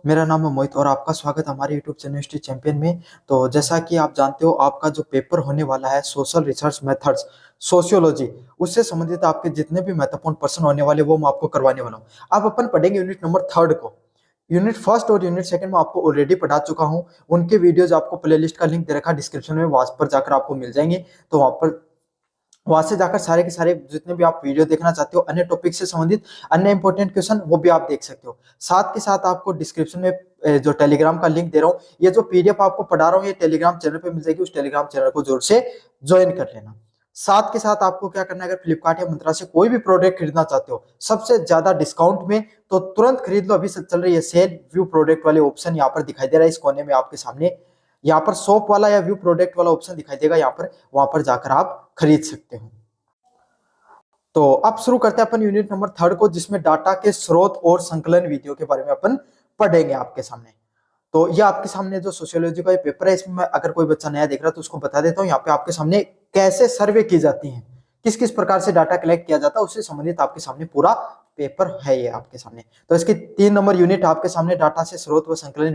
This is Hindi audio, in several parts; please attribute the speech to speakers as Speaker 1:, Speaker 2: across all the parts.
Speaker 1: मेरा नाम है मोहित और आपका स्वागत है हमारे यूट्यूब चैनल हिस्ट्री चैंपियन में। तो जैसा कि आप जानते हो, आपका जो पेपर होने वाला है सोशल रिसर्च मेथड्स सोशियोलॉजी, उससे संबंधित आपके जितने भी महत्वपूर्ण प्रश्न होने वाले वो मैं आपको करवाने वाला हूँ। अब अपन पढ़ेंगे यूनिट नंबर 3 को। यूनिट फर्स्ट और यूनिट सेकंड में आपको ऑलरेडी पढ़ा चुका हूँ। उनके वीडियोज आपको प्लेलिस्ट का लिंक दे रखा है डिस्क्रिप्शन में, वहां पर जाकर आपको मिल जाएंगे। तो वहां से जाकर सारे के सारे जितने भी आप वीडियो देखना चाहते हो अन्य टॉपिक से संबंधित, अन्य इंपॉर्टेंट क्वेश्चन, वो भी आप देख सकते हो। साथ के साथ आपको डिस्क्रिप्शन में जो टेलीग्राम का लिंक दे रहा हूँ, ये जो पीडीएफ आपको पढ़ा रहा हूँ ये टेलीग्राम चैनल पे मिल जाएगी। उस टेलीग्राम चैनल को जरूर से ज्वाइन कर लेना। साथ के साथ आपको क्या करना है, अगर फ्लिपकार्ट या मिंत्रा से कोई भी प्रोडक्ट खरीदना चाहते हो सबसे ज्यादा डिस्काउंट में, तो तुरंत खरीद लो। अभी से चल रही है सेल। व्यू प्रोडक्ट वाले ऑप्शन यहाँ पर दिखाई दे रहा है इस कोने में आपके सामने। यहाँ पर शॉप वाला या व्यू प्रोडक्ट वाला ऑप्शन दिखाई देगा यहाँ पर, वहां पर जाकर आप खरीद सकते हो। तो अब शुरू करते हैं अपन यूनिट नंबर 3 को, जिसमें डाटा के स्रोत और संकलन विधियों के बारे में अपन पढ़ेंगे आपके सामने। तो ये आपके सामने जो सोशियोलॉजी का पेपर है, इसमें अगर कोई बच्चा नया देख रहा है तो उसको बता देता हूँ। यहाँ पे आपके सामने कैसे सर्वे की जाती है, किस किस प्रकार से डाटा कलेक्ट किया जाता है, उससे संबंधित आपके सामने पूरा पेपर है ये आपके सामने। तो इसकी 3 नंबर यूनिट आपके सामने, डाटा से स्रोत व संकलन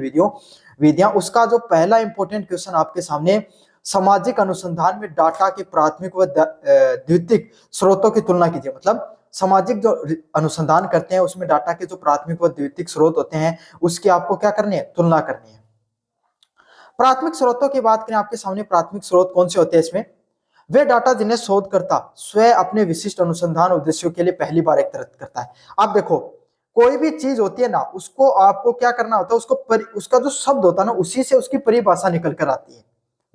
Speaker 1: विधियां। उसका जो पहला इंपॉर्टेंट क्वेश्चन आपके सामने, सामाजिक अनुसंधान में डाटा के प्राथमिक व द्वितीयक स्रोतों की तुलना कीजिए। मतलब सामाजिक जो अनुसंधान करते हैं उसमें डाटा के जो प्राथमिक व द्वितीयक स्रोत होते हैं उसकी आपको क्या करनी है, तुलना करनी है। प्राथमिक स्रोतों की बात करें, आपके सामने प्राथमिक स्रोत कौन से होते हैं इसमें, वे डाटा जिन्हें शोधकर्ता स्वयं अपने विशिष्ट अनुसंधान उद्देश्यों के लिए पहली बार एकत्रित करता है। आप देखो, कोई भी चीज होती है ना, उसको आपको क्या करना होता है, उसका जो शब्द होता है ना, उसी से उसकी परिभाषा निकल कर आती है।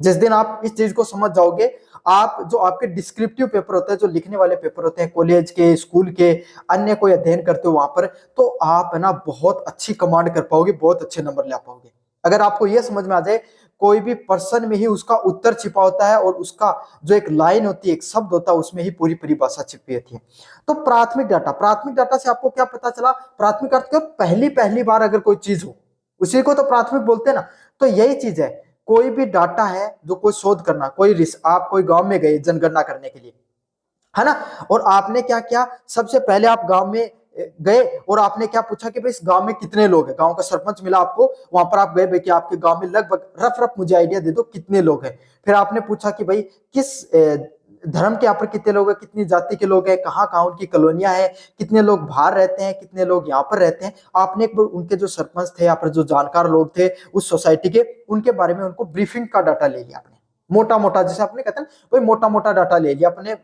Speaker 1: जिस दिन आप इस चीज को समझ जाओगे, आप जो आपके डिस्क्रिप्टिव पेपर होते हैं, जो लिखने वाले पेपर होते हैं कॉलेज के, स्कूल के, अन्य कोई अध्ययन करते हो वहां पर, तो आप है ना बहुत अच्छी कमांड कर पाओगे, बहुत अच्छे नंबर ले पाओगे। अगर आपको यह समझ में आ जाए कोई भी प्रश्न में ही उसका उत्तर छिपा होता है और उसका जो एक लाइन होती है, एक शब्द होता है, उसमें ही पूरी परिभाषा छिपी होती है। तो प्राथमिक डाटा से आपको क्या पता चला, प्राथमिक अर्थ क्या, पहली पहली बार अगर कोई चीज हो उसी को तो प्राथमिक बोलते हैं ना। तो यही चीज है, कोई भी डाटा है जो कोई शोध करना, आप कोई गांव में गए जनगणना करने के लिए, है ना, और आपने क्या किया, सबसे पहले आप गांव में गए और आपने क्या पूछा कि भाई इस गांव में कितने लोग हैं। गांव का सरपंच मिला आपको, वहां पर आप गए भाई कि आपके गांव में लगभग रफ रफ मुझे आइडिया दे दो कितने लोग हैं। फिर आपने पूछा कि भाई किस धर्म के यहाँ पर कितने लोग हैं, कितनी जाति के लोग हैं, कहाँ कहाँ उनकी कॉलोनियां हैं, कितने लोग बाहर रहते हैं, कितने लोग यहाँ पर रहते हैं। आपने एक बार उनके जो सरपंच थे, यहाँ पर जो जानकार लोग थे उस सोसाइटी के, उनके बारे में उनको ब्रीफिंग का डाटा ले लिया आपने, मोटा मोटा, जैसे आपने कहते हैं वही मोटा मोटा डाटा ले लिया अपने,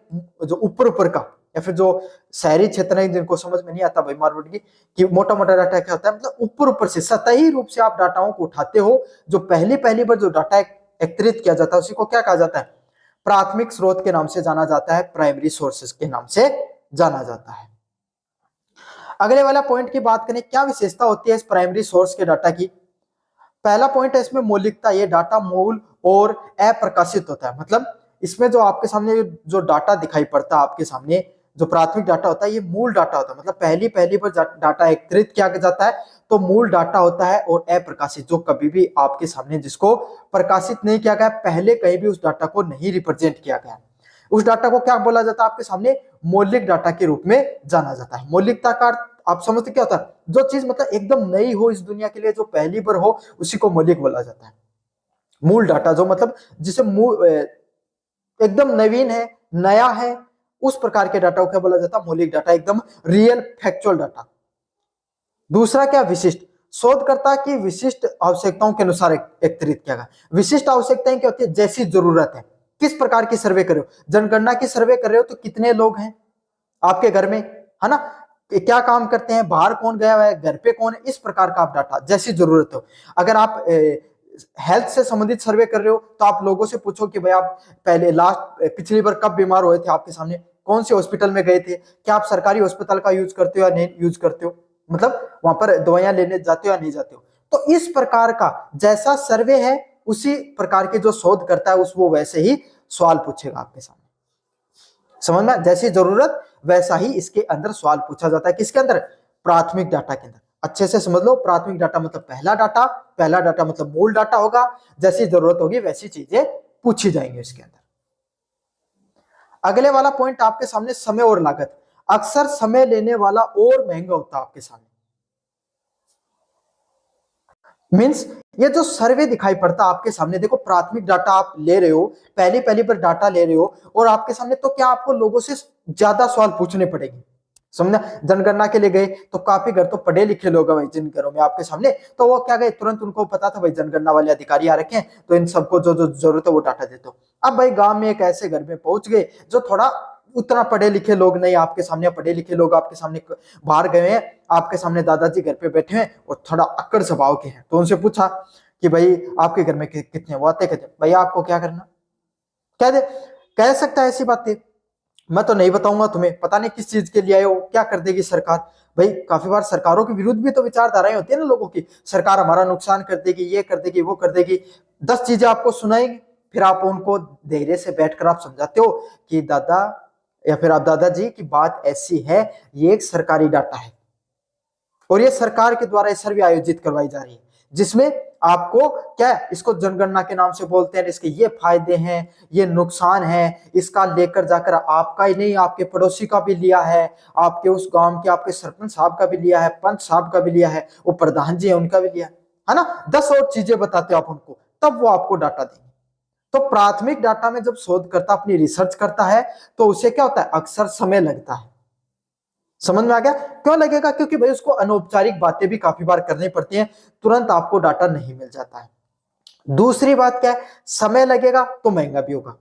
Speaker 1: जो ऊपर ऊपर का, या फिर जो शहरी क्षेत्र है जिनको समझ में नहीं आता भाई मारवाड़ की, कि मोटा मोटा डाटा क्या होता है, मतलब ऊपर ऊपर से सतही रूप से आप डाटाओं को उठाते हो। जो पहली पहली बार जो डाटा एकत्रित किया जाता है उसी को क्या कहा जाता है, प्राथमिक स्रोत के नाम से जाना जाता है, प्राइमरी सोर्सेस के नाम से जाना जाता है। अगले वाला पॉइंट की बात करें, क्या विशेषता होती है इस प्राइमरी सोर्स के डाटा की। पहला पॉइंट है इसमें मौलिकता, ये डाटा मूल और अप्रकाशित होता है। मतलब इसमें जो आपके सामने जो डाटा दिखाई पड़ता है आपके सामने, जो प्राथमिक डाटा होता है ये मूल डाटा होता है। मतलब पहली पहली बार डाटा एकत्रित किया जाता है तो मूल डाटा होता है, और अप्रकाशित जो कभी भी आपके सामने जिसको प्रकाशित नहीं किया गया, पहले कहीं भी उस डाटा को नहीं रिप्रेजेंट किया गया, उस डाटा को क्या बोला जाता है आपके सामने, मौलिक डाटा के रूप में जाना जाता है। मौलिकता का अर्थ आप समझते क्या होता है, जो चीज मतलब एकदम नई हो इस दुनिया के लिए, जो पहली बार हो, उसी को मौलिक बोला जाता है। मूल डाटा जो मतलब जिसे एकदम नवीन है, नया है, उस प्रकार के डाटा को क्या बोला जाता है, मौलिक डाटा, एकदम रियल फैक्चुअल डाटा। दूसरा क्या, विशिष्ट, शोधकर्ता की विशिष्ट आवश्यकताओं के अनुसार एकत्रित किया गया। विशिष्ट आवश्यकताएं क्या होती है, जैसी जरूरत है, किस प्रकार की सर्वे कर रहे हो, जनगणना की सर्वे कर रहे हो तो कितने लोग हैं आपके घर में, है ना, क्या काम करते हैं, बाहर कौन गया हुआ है, घर पे कौन है, इस प्रकार का आप डाटा, जैसी जरूरत हो। अगर आप हेल्थ से संबंधित सर्वे कर रहे हो तो आप लोगों से पूछो कि भाई आप पहले पिछली बार कब बीमार हुए थे, आपके सामने कौन से हॉस्पिटल में गए थे, क्या आप सरकारी अस्पताल का यूज करते हो या नहीं यूज करते हो, मतलब वहां पर दवाइयां लेने जाते हो या नहीं जाते हो। तो इस प्रकार का जैसा सर्वे है उसी प्रकार के जो शोध करता है उस वो वैसे ही सवाल पूछेगा आपके सामने। समझ में, जैसी जरूरत वैसा ही इसके अंदर सवाल पूछा जाता है। किसके अंदर, प्राथमिक डाटा के अंदर। अच्छे से समझ लो, प्राथमिक डाटा मतलब पहला डाटा मतलब मूल डाटा होगा, जैसी जरूरत होगी वैसी चीजें पूछी जाएंगी इसके अंदर। अगले वाला पॉइंट आपके सामने, समय और लागत। अक्सर समय लेने वाला और महंगा होता है आपके सामने। मीन्स ये जो सर्वे दिखाई पड़ता आपके सामने, देखो प्राथमिक डाटा आप ले रहे हो, पहली पहली पर डाटा ले रहे हो और आपके सामने, तो क्या आपको लोगों से ज्यादा सवाल पूछने पड़ेंगे, समझना। जनगणना के लिए गए तो काफी घर तो पढ़े लिखे लोग हैं भाई जिन घरों में आपके सामने, तो वो क्या गए, तुरंत उनको पता था भाई जनगणना वाले अधिकारी आ रखे हैं, तो इन सबको जो जो जरूरत है वो डाटा देते हो। अब भाई गांव में एक ऐसे घर में पहुंच गए जो थोड़ा उतना पढ़े लिखे लोग नहीं, आपके सामने पढ़े लिखे लोग आपके सामने बाहर गए हैं, आपके सामने दादाजी घर पे बैठे हैं और थोड़ा अक्कड़ स्वभाव के हैं, तो उनसे पूछा कि भाई आपके घर में कितने, वो आते कहते भाई आपको क्या करना, कह दे, कह सकता है ऐसी बातें, मैं तो नहीं बताऊंगा तुम्हें, पता नहीं किस चीज के लिए आए हो, क्या कर देगी सरकार। भाई काफी बार सरकारों के विरुद्ध भी तो विचारधाराएं होती है ना लोगों की, सरकार हमारा नुकसान कर देगी, ये कर देगी, वो कर देगी, 10 चीजें आपको सुनाएगी, फिर आप उनको धैर्य से बैठकर आप समझाते हो कि दादा या फिर आप दादाजी की बात ऐसी है, ये एक सरकारी डाटा है और ये सरकार के द्वारा सर्वे आयोजित करवाई जा रही है, जिसमें आपको क्या है, इसको जनगणना के नाम से बोलते हैं, इसके ये फायदे हैं, ये नुकसान है, इसका लेकर जाकर आपका ही नहीं आपके पड़ोसी का भी लिया है, आपके उस गांव के आपके सरपंच साहब का भी लिया है, पंच साहब का भी लिया है, वो प्रधान जी है उनका भी लिया है ना, 10 और चीजें बताते हो आप उनको, तब वो आपको डाटा देंगे। तो प्राथमिक डाटा में जब शोधकर्ता अपनी रिसर्च करता है तो उसे क्या होता है, अक्सर समय लगता है। समझ में आ गया, क्यों लगेगा, क्योंकि भाई उसको अनौपचारिक बातें भी काफी बार करनी पड़ती हैं, तुरंत आपको डाटा नहीं मिल जाता है। दूसरी बात क्या है, समय लगेगा तो महंगा भी होगा।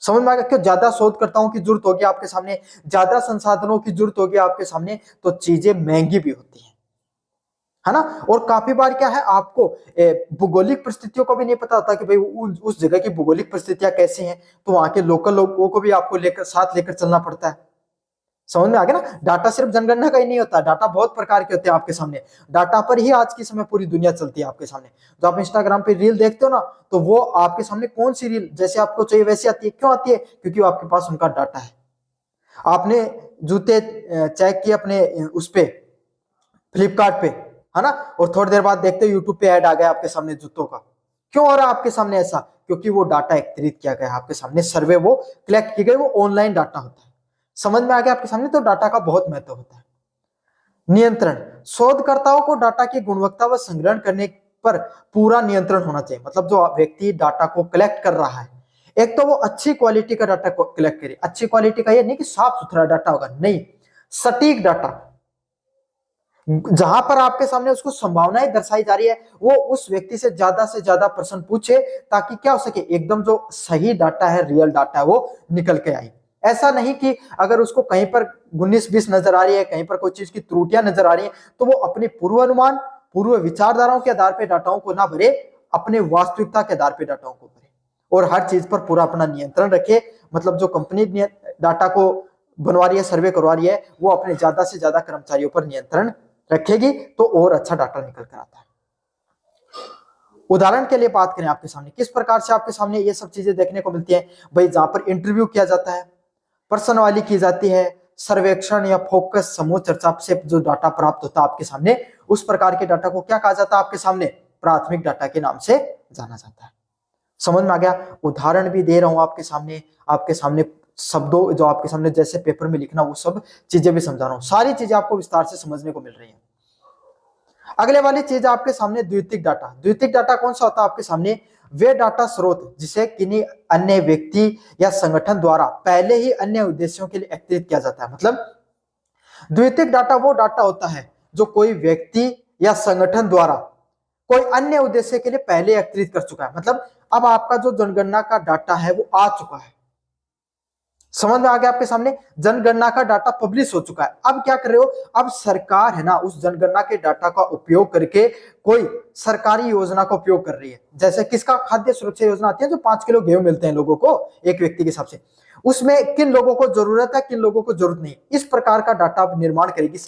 Speaker 1: समझ में आ गया, क्यों, ज्यादा शोधकर्ताओं की जरूरत होगी आपके सामने, ज्यादा संसाधनों की जरूरत होगी आपके सामने, तो चीजें महंगी भी होती है ना। और काफी बार क्या है, आपको भूगोलिक परिस्थितियों का भी नहीं पता होता कि भाई उस जगह की भूगोलिक परिस्थितियां कैसी हैं, तो वहां के लोकल लोगों को भी आपको लेकर साथ लेकर चलना पड़ता है। समझ में आ गया ना, डाटा सिर्फ जनगणना का ही नहीं होता, डाटा बहुत प्रकार के होते हैं आपके सामने, डाटा पर ही आज के समय पूरी दुनिया चलती है आपके सामने। जो आप इंस्टाग्राम पे रील देखते हो ना, तो वो आपके सामने कौन सी रील जैसे आपको चाहिए वैसी आती है, क्यों आती है, क्योंकि आपके पास उनका डाटा है। आपने जूते चेक किए अपने उस पे फ्लिपकार्ट पे, है ना, और थोड़ी देर बाद देखते हो यूट्यूब पे ऐड आ गया आपके सामने जूतों का, क्यों हो रहा है आपके सामने ऐसा, क्योंकि वो डाटा एकत्रित किया गया आपके सामने, सर्वे वो कलेक्ट की गई, वो ऑनलाइन डाटा होता है। समझ में आ गया आपके सामने, तो डाटा का बहुत महत्व होता है। नियंत्रण, शोधकर्ताओं को डाटा की गुणवत्ता व संग्रहण करने पर पूरा नियंत्रण होना चाहिए। मतलब जो व्यक्ति डाटा को कलेक्ट कर रहा है, एक तो वो अच्छी क्वालिटी का डाटा को कलेक्ट करे, अच्छी क्वालिटी का ये नहीं कि साफ सुथरा डाटा होगा, नहीं, सटीक डाटा, जहां पर आपके सामने उसको संभावनाएं दर्शाई जा रही है, वो उस व्यक्ति से ज्यादा प्रश्न पूछे, ताकि क्या हो सके, एकदम जो सही डाटा है, रियल डाटा है, वो निकल के आए। ऐसा नहीं कि अगर उसको कहीं पर 19-20 नजर आ रही है, कहीं पर कोई चीज की त्रुटियां नजर आ रही है, तो वो अपने पूर्वानुमान, पूर्व विचारधाराओं के आधार पर डाटाओं को ना भरे, अपने वास्तविकता के आधार पर डाटाओं को भरे, और हर चीज पर पूरा अपना नियंत्रण रखे। मतलब जो कंपनी डाटा को बनवा रही है, सर्वे करवा रही है, वो अपने ज्यादा से ज्यादा कर्मचारियों पर नियंत्रण रखेगी, तो और अच्छा डाटा निकल कर आता है। उदाहरण के लिए बात करें आपके सामने, किस प्रकार से आपके सामने ये सब चीजें देखने को मिलती हैं भाई, जहां पर इंटरव्यू किया जाता है, प्रश्नावली की जाती है, सर्वेक्षण या फोकस समूह चर्चा से जो डाटा प्राप्त होता है आपके सामने, उस प्रकार के डाटा को क्या कहा जाता है आपके सामने, प्राथमिक डाटा के नाम से जाना जाता है। समझ में आ गया, उदाहरण भी दे रहा हूं आपके सामने शब्दों, जो आपके सामने जैसे पेपर में लिखना, वो सब चीजें भी समझा रहा हूं, सारी चीजें आपको विस्तार से समझने को मिल रही है। अगले वाली चीज आपके सामने द्वितीयक डाटा। द्वितीयक डाटा कौन सा होता है आपके सामने, वे डाटा स्रोत जिसे किन्हीं अन्य व्यक्ति या संगठन द्वारा पहले ही अन्य उद्देश्यों के लिए एकत्रित किया जाता है। मतलब द्वितीयक डाटा वो डाटा होता है जो कोई व्यक्ति या संगठन द्वारा कोई अन्य उद्देश्य के लिए पहले एकत्रित कर चुका है। मतलब अब आपका जो जनगणना का डाटा है वो आ चुका है, समझ में आ गया आपके सामने, जनगणना का डाटा पब्लिश हो चुका है, अब क्या कर रहे हो, अब सरकार है ना उस जनगणना के डाटा का उपयोग करके कोई सरकारी योजना का उपयोग कर रही है। जैसे किसका, खाद्य सुरक्षा योजना आती है, जो 5 किलो गेहूं मिलते हैं लोगों को एक व्यक्ति के हिसाब से, उसमें किन लोगों को जरूरत है, किन लोगों को जरूरत नहीं, इस प्रकार का डाटा निर्माण करेगी,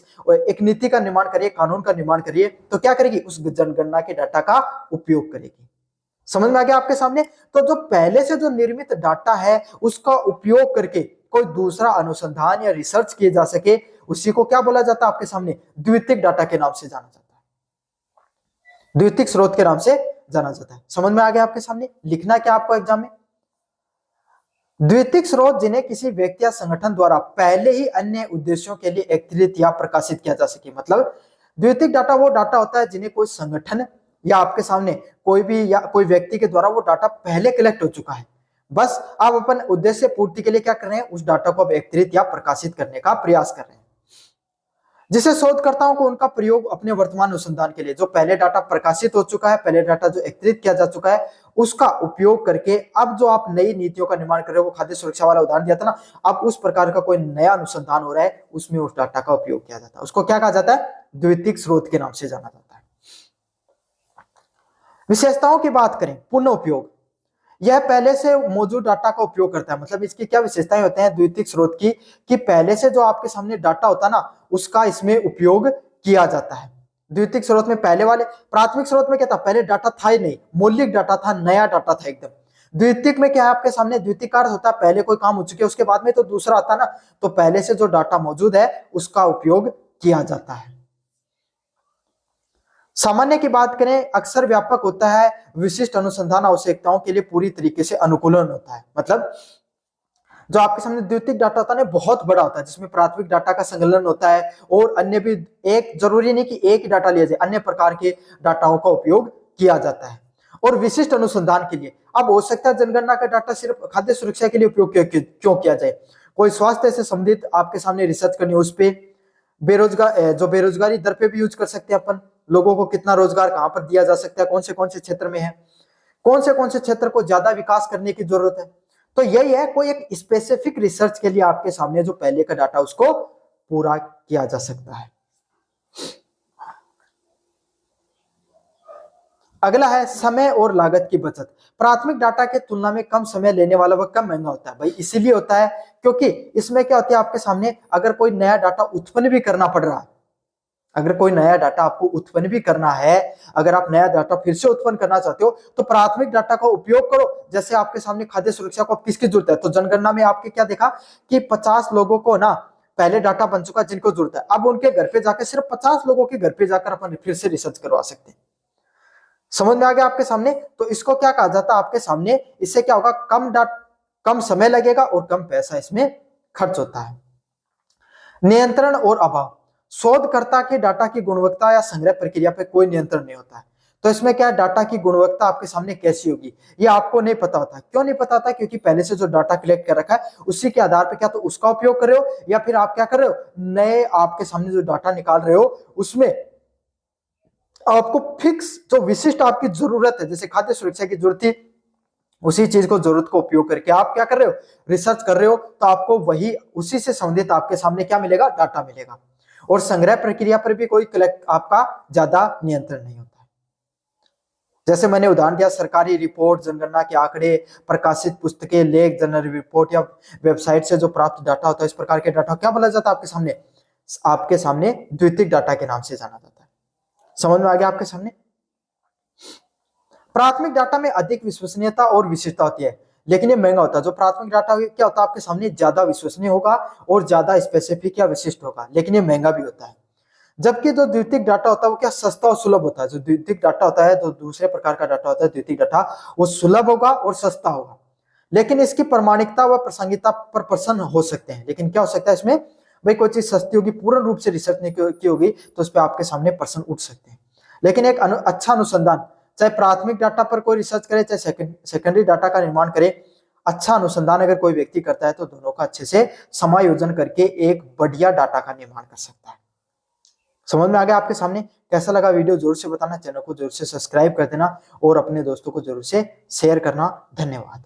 Speaker 1: एक नीति का निर्माण करिए, कानून का निर्माण करिए, तो क्या करेगी, उस जनगणना के डाटा का उपयोग करेगी। समझ में आ गया आपके सामने, तो जो पहले से जो निर्मित डाटा है उसका उपयोग करके कोई दूसरा अनुसंधान या रिसर्च किए जा सके, उसी को क्या बोला जाता है आपके सामने, द्वितीयक डाटा के नाम से जाना जाता है, द्वितीयक स्रोत के नाम से जाना जाता है। समझ में आ गया आपके सामने, लिखना क्या आपको एग्जाम में, द्वितीयक स्रोत जिन्हें किसी व्यक्ति या संगठन द्वारा पहले ही अन्य उद्देश्यों के लिए एकत्रित या प्रकाशित किया जा सके। मतलब द्वितीयक डाटा वो डाटा होता है जिन्हें कोई संगठन या आपके सामने कोई भी या कोई व्यक्ति के द्वारा वो डाटा पहले कलेक्ट हो चुका है, बस आप अपन उद्देश्य पूर्ति के लिए क्या कर रहे हैं, उस डाटा को अब एकत्रित या प्रकाशित करने का प्रयास कर रहे हैं, जिसे शोधकर्ताओं को उनका प्रयोग अपने वर्तमान अनुसंधान के लिए, जो पहले डाटा प्रकाशित हो चुका है, पहले डाटा जो एकत्रित किया जा चुका है, उसका उपयोग करके अब जो आप नई नीतियों का निर्माण कर रहे हो, वो खाद्य सुरक्षा वाला उदाहरण दिया था ना, अब उस प्रकार का कोई नया अनुसंधान हो रहा है, उसमें उस डाटा का उपयोग किया जाता है। उसको क्या कहा जाता है, द्वितीयक स्रोत के नाम से जाना जाता है। विशेषताओं की बात करें, पुनः उपयोग, यह पहले से मौजूद डाटा का उपयोग करता है। मतलब इसकी क्या विशेषताएं होते हैं द्वितीयक स्रोत की, कि पहले से जो आपके सामने डाटा होता है ना, उसका इसमें उपयोग किया जाता है। द्वितीयक स्रोत में पहले वाले, प्राथमिक स्रोत में क्या था, पहले डाटा था ही नहीं, मौलिक डाटा था, नया डाटा था एकदम। द्वितीयक में क्या है आपके सामने, द्वितीयक का अर्थ होता है पहले कोई काम हो चुके उसके बाद में तो दूसरा आता है ना, तो पहले से जो डाटा मौजूद है उसका उपयोग किया जाता है। सामान्य की बात करें, अक्सर व्यापक होता है, विशिष्ट अनुसंधान आवश्यकताओं के लिए पूरी तरीके से अनुकूलन होता है। मतलब जो आपके सामने द्वितीयक डाटा होता है बहुत बड़ा होता है, जिसमें प्राथमिक डाटा का संकलन होता है और अन्य भी, एक जरूरी नहीं कि एक ही डाटा लिया जाए, अन्य प्रकार के डाटाओं का उपयोग किया जाता है। और विशिष्ट अनुसंधान के लिए, अब हो सकता है जनगणना का डाटा सिर्फ खाद्य सुरक्षा के लिए उपयोग क्यों किया जाए, कोई स्वास्थ्य से संबंधित आपके सामने रिसर्च करनी, उस पर जो बेरोजगारी दर पे भी यूज कर सकते हैं अपन, लोगों को कितना रोजगार कहां पर दिया जा सकता है, कौन से क्षेत्र में है, कौन से क्षेत्र को ज्यादा विकास करने की जरूरत है। तो यही है, कोई एक स्पेसिफिक रिसर्च के लिए आपके सामने जो पहले का डाटा उसको पूरा किया जा सकता है। अगला है समय और लागत की बचत। प्राथमिक डाटा के तुलना में कम समय लेने वाला वह कम महंगा होता है। भाई इसीलिए होता है क्योंकि इसमें क्या होता है, आपके सामने अगर कोई नया डाटा उत्पन्न भी करना पड़ रहा है, अगर कोई नया डाटा आपको उत्पन्न भी करना है, अगर आप नया डाटा फिर से उत्पन्न करना चाहते हो तो प्राथमिक डाटा का उपयोग करो। जैसे आपके सामने खाद्य सुरक्षा को किसकी जरूरत है, तो जनगणना में आपके क्या देखा कि 50 लोगों को ना पहले डाटा बन चुका जिनको जरूरत है, अब उनके घर पे जाकर सिर्फ 50 लोगों के घर पे जाकर अपन फिर से रिसर्च करवा सकते हैं। समझ में आ गया आपके सामने, तो इसको क्या कहा जाता है आपके सामने, इससे क्या होगा, कम समय लगेगा और कम पैसा इसमें खर्च होता है। नियंत्रण और अभाव, शोधकर्ता के डाटा की गुणवत्ता या संग्रह प्रक्रिया पे कोई नियंत्रण नहीं होता है। तो इसमें क्या है, डाटा की गुणवत्ता आपके सामने कैसी होगी ये आपको नहीं पता होता। क्यों नहीं पता होता, क्योंकि पहले से जो डाटा कलेक्ट कर रखा है उसी के आधार पर क्या तो उसका उपयोग कर रहे हो, या फिर आप क्या कर रहे हो, नए आपके सामने जो डाटा निकाल रहे हो उसमें आपको फिक्स जो विशिष्ट आपकी जरूरत है, जैसे खाद्य सुरक्षा की जरूरत थी, उसी चीज को जरूरत को उपयोग करके आप क्या कर रहे हो, रिसर्च कर रहे हो, तो आपको वही उसी से संबंधित आपके सामने क्या मिलेगा, डाटा मिलेगा। और संग्रह प्रक्रिया पर भी कोई कलेक्ट आपका ज्यादा नियंत्रण नहीं होता है। जैसे मैंने उदाहरण दिया, सरकारी रिपोर्ट, जनगणना के आंकड़े, प्रकाशित पुस्तकें, लेख, जर्नल रिपोर्ट या वेबसाइट से जो प्राप्त डाटा होता है, इस प्रकार के डाटा क्या बोला जाता है आपके सामने द्वितीयक डाटा के नाम से जाना जाता है। समझ में आ गया आपके सामने। प्राथमिक डाटा में अधिक विश्वसनीयता और विशिष्टता होती है, लेकिन ये महंगा होता है। जो प्राथमिक डाटा क्या होता है आपके सामने, ज्यादा विश्वसनीय होगा और ज्यादा स्पेसिफिक या विशिष्ट होगा, लेकिन ये महंगा भी होता है। जबकि जो द्वितीयक डाटा होता है वो क्या सस्ता और सुलभ होता है। जो द्वितीयक डाटा होता है, जो दूसरे प्रकार का डाटा होता है द्वितीयक डाटा, वो सुलभ होगा और सस्ता होगा, लेकिन इसकी प्रामाणिकता व प्रासंगिकता पर प्रश्न हो सकते हैं। लेकिन क्या हो सकता है इसमें, भाई कोई चीज सस्ती होगी, पूर्ण रूप से रिसर्च नहीं की होगी, तो उस पर आपके सामने प्रश्न उठ सकते हैं। लेकिन एक अच्छा अनुसंधान, चाहे प्राथमिक डाटा पर कोई रिसर्च करे, चाहे सेकेंडरी डाटा का निर्माण करे, अच्छा अनुसंधान अगर कोई व्यक्ति करता है तो दोनों का अच्छे से समायोजन करके एक बढ़िया डाटा का निर्माण कर सकता है। समझ में आ गया आपके सामने। कैसा लगा वीडियो जरूर से बताना, चैनल को जरूर से सब्सक्राइब कर देना और अपने दोस्तों को जरूर से शेयर करना। धन्यवाद।